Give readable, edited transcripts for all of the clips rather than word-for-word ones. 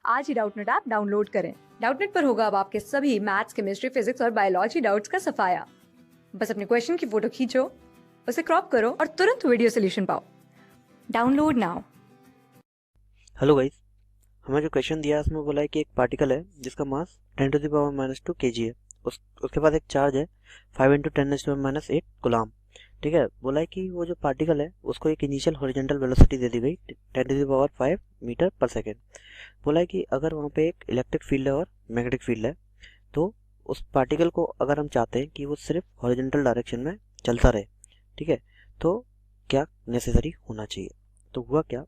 आज ही Doubtnut app download करें। Doubtnut पर होगा अब आपके सभी मैथ्स, केमिस्ट्री, फिजिक्स और बायोलॉजी डाउट्स का सफाया। बस अपने क्वेश्चन की फोटो खींचो, उसे क्रॉप करो और तुरंत वीडियो सोल्यूशन पाओ। Download now. हेलो गाइस, हमें जो क्वेश्चन दिया है उसमें बोला है कि एक पार्टिकल है जिसका मास 10⁻⁻² kg है। उसके पास एक चार्ज है 5 × 10⁻⁸ कूलम। ठीक है, बोला है कि वो जो पार्टिकल है उसको एक इनिशियल हॉरिजॉन्टल वेलोसिटी दे दी गई 10⁵ मीटर पर सेकेंड। बोला है कि अगर वहाँ पे एक इलेक्ट्रिक फील्ड है और मैग्नेटिक फील्ड है, तो उस पार्टिकल को अगर हम चाहते हैं कि वो सिर्फ हॉरिजॉन्टल डायरेक्शन में चलता रहे, ठीक है, तो क्या नेसेसरी होना चाहिए। तो हुआ क्या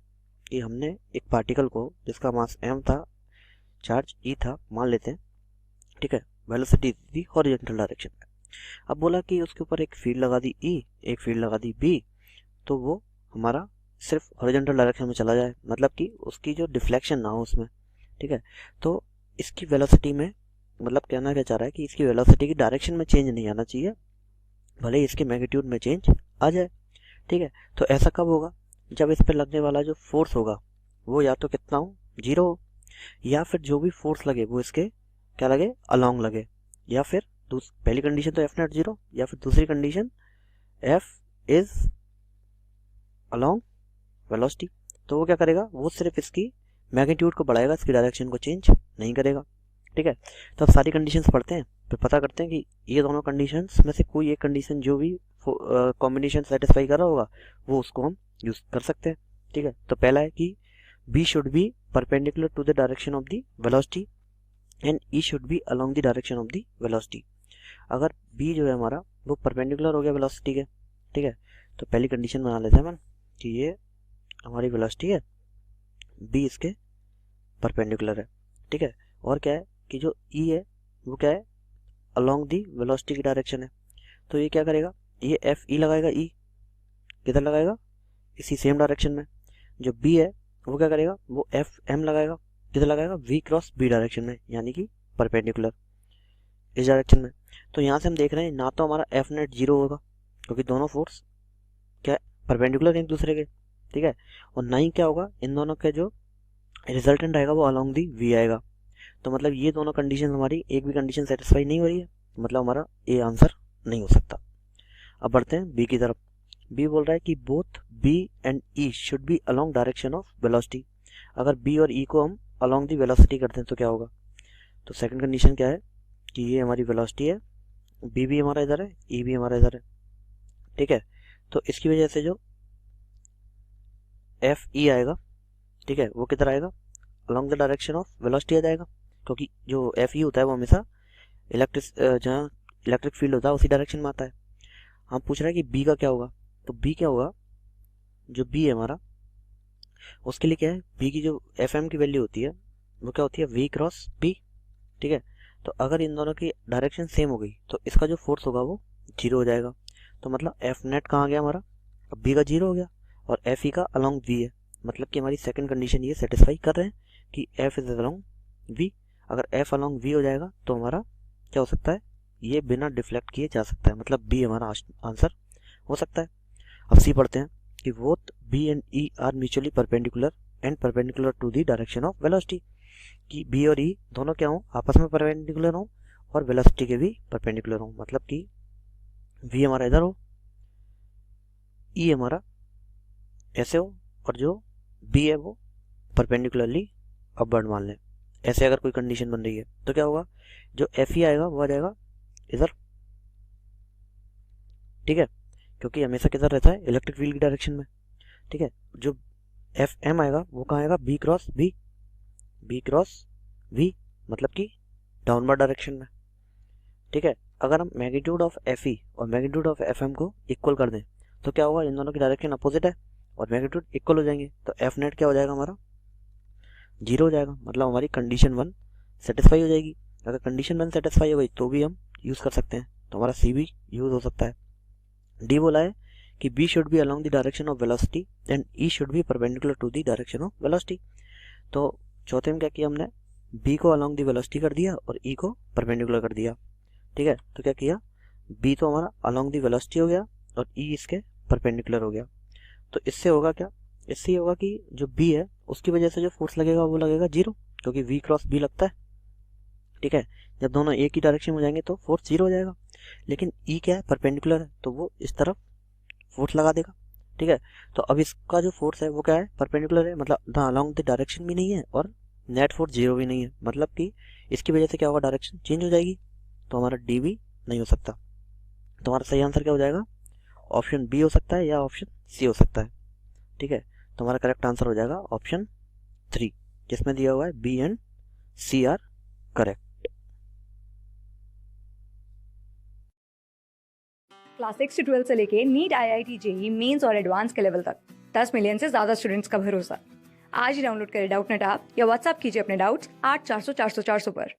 कि हमने एक पार्टिकल को जिसका मास m था, चार्ज e था मान लेते हैं, ठीक है, वेलोसिटी दी हॉरिजॉन्टल डायरेक्शन में। अब बोला कि उसके ऊपर एक फील्ड लगा दी E, एक फील्ड लगा दी B, तो वो हमारा सिर्फ हॉरिजॉन्टल डायरेक्शन में चला जाए, मतलब कि उसकी जो डिफ्लेक्शन ना हो उसमें। ठीक है, तो इसकी वेलोसिटी में मतलब कहना क्या चाह रहा है कि इसकी वेलोसिटी की डायरेक्शन में चेंज नहीं आना चाहिए, भले ही इसके मैग्नीट्यूड में चेंज आ जाए। ठीक है, तो ऐसा कब होगा, जब इस पर लगने वाला जो फोर्स होगा वो या तो कितना हो, 0 हो, या फिर जो भी फोर्स लगे वो इसके क्या लगे, अलोंग लगे, या फिर पहली कंडीशन तो F0 0, या फिर दूसरी condition F is along velocity. तो वो क्या करेगा, वो सिर्फ इसकी मैग्नीट्यूड को बढ़ाएगा, इसकी डायरेक्शन को चेंज नहीं करेगा। ठीक है, तो अब सारी कंडीशंस पढ़ते हैं, फिर पता करते हैं कि ये दोनों कंडीशंस में से कोई एक कंडीशन जो भी कॉम्बिनेशन सेटिस्फाई कर रहा होगा वो उसको हम यूज कर सकते हैं। ठीक है, तो पहला है कि B should be perpendicular to the direction of the velocity and E should be along the direction of the velocity. अगर B जो है हमारा वो परपेंडिकुलर हो गया वेलोसिटी के, ठीक है, तो पहली कंडीशन बना लेते हैं अपन कि ये हमारी वेलोसिटी है, B इसके परपेंडिकुलर है। ठीक है, और क्या है कि जो E है वो क्या है, अलोंग दी वेलोसिटी की डायरेक्शन है। तो ये क्या करेगा, ये FE लगाएगा, E किधर लगाएगा, इसी सेम डायरेक्शन में। जो B है वो क्या करेगा, वो FM लगाएगा, किधर लगाएगा, V क्रॉस B डायरेक्शन में, यानी कि परपेंडिकुलर इस डायरेक्शन में। तो यहाँ से हम देख रहे हैं ना तो हमारा F0 0 होगा क्योंकि दोनों फोर्स क्या परपेंडिकुलर एक दूसरे के, ठीक है, और ना ही क्या होगा, इन दोनों का जो रिजल्टेंट आएगा वो अलोंग दी V आएगा। तो मतलब ये दोनों कंडीशन हमारी एक भी कंडीशन सेटिस्फाई नहीं हो रही है, मतलब हमारा ए आंसर नहीं हो सकता। अब बढ़ते हैं बी की तरफ। बी बोल रहा है कि both B and E should be along direction of velocity. अगर बी और ई को हम अलोंग दी वेलोसिटी करते हैं तो क्या होगा, तो सेकंड कंडीशन क्या है कि ये हमारी वेलोसिटी है, बी भी हमारा इधर है, ई भी हमारा इधर है। ठीक है, तो इसकी वजह से जो एफ ई आएगा, ठीक है, वो किधर आएगा, along the direction of velocity आ जाएगा, क्योंकि जो एफ ई होता है वो हमेशा जहाँ इलेक्ट्रिक फील्ड होता है उसी डायरेक्शन में आता है। हम पूछ रहे हैं कि बी का क्या होगा, तो बी क्या होगा, जो बी है हमारा उसके लिए क्या है, बी की जो एफ एम की वैल्यू होती है वो क्या होती है, वी क्रॉस बी। ठीक है, तो अगर इन दोनों की डायरेक्शन सेम हो गई तो इसका जो फोर्स होगा वो 0 हो जाएगा। तो मतलब एफ नेट कहाँ गया हमारा, अब बी का 0 हो गया और एफ ई का अलोंग वी है, मतलब कि हमारी सेकंड कंडीशन ये सेटिस्फाई कर रहे हैं कि एफ इज अलोंग वी। अगर एफ अलोंग वी हो जाएगा तो हमारा क्या हो सकता है, ये बिना डिफ्लेक्ट किए जा सकता है, मतलब बी हमारा आंसर हो सकता है। अब सी पढ़ते हैं कि both B and E are mutually perpendicular and perpendicular to the direction of velocity. कि बी और ई दोनों क्या हो, आपस में परपेंडिकुलर हो और वेलोसिटी के भी परपेंडिकुलर हो, मतलब कि वी हमारा इधर हो, ई हमारा ऐसे हो, और जो बी है वो परपेंडिकुलरली अपवर्ड मान लें। ऐसे अगर कोई कंडीशन बन रही है तो क्या होगा, जो एफ ई आएगा वो आ जाएगा इधर। ठीक है, क्योंकि हमेशा किधर रहता है, इलेक्ट्रिक फील्ड की डायरेक्शन में। ठीक है, जो एफ एम आएगा वो कहाँ आएगा, B cross B, B cross V, मतलब कि डाउनवर्ड डायरेक्शन में। ठीक है, अगर हम मैग्नीट्यूड ऑफ एफ ई और मैग्नीट्यूड ऑफ एफ एम को इक्वल कर दें तो क्या होगा, इन दोनों की डायरेक्शन अपोजिट है और मैग्नीट्यूड इक्वल हो जाएंगे, तो एफ नेट क्या हो जाएगा हमारा, 0 हो जाएगा, मतलब हमारी कंडीशन 1 सेटिस्फाई हो जाएगी। अगर कंडीशन 1 सेटिस्फाई हो गई तो भी हम यूज़ कर सकते हैं, तो हमारा सी भी यूज़ हो सकता है। डी बोला है कि B should be along the direction of velocity and E should be perpendicular to the direction of velocity. तो चौथे में क्या किया हमने, बी को अलोंग द वेलोसिटी कर दिया और ई को परपेंडिकुलर कर दिया। ठीक है, तो क्या किया, बी तो हमारा अलोंग द वेलोसिटी हो गया और ई इसके परपेंडिकुलर हो गया। तो इससे होगा क्या, इससे होगा कि जो बी है उसकी वजह से जो फोर्स लगेगा वो लगेगा 0, क्योंकि V क्रॉस B लगता है, ठीक है। जब दोनों एक ही डायरेक्शन में जाएंगे तो फोर्स 0 हो जाएगा। लेकिन E क्या है, परपेंडिकुलर है, तो वो इस तरफ फोर्स लगा देगा, ठीक है। तो अब इसका जो फोर्स है वो क्या है, परपेंडिकुलर है, मतलब द अलोंग द डायरेक्शन भी नहीं है और नेट फोर्स 0 भी नहीं है, मतलब कि इसकी वजह से क्या होगा, डायरेक्शन चेंज हो जाएगी, तो हमारा डी भी नहीं हो सकता। तो हमारा सही आंसर क्या हो जाएगा, ऑप्शन बी हो सकता है या ऑप्शन सी हो सकता है, ठीक है। तो हमारा करेक्ट आंसर हो जाएगा ऑप्शन 3, जिसमें दिया हुआ है B and C are correct. Class 6 से 12 से लेके नीट, IIT, जेई मेंस और एडवांस के लेवल तक 10 मिलियन से ज्यादा स्टूडेंट्स का भरोसा। आज ही डाउनलोड करें डाउटनेट ऐप या व्हाट्सएप कीजिए अपने डाउट्स 8400 400 400 पर।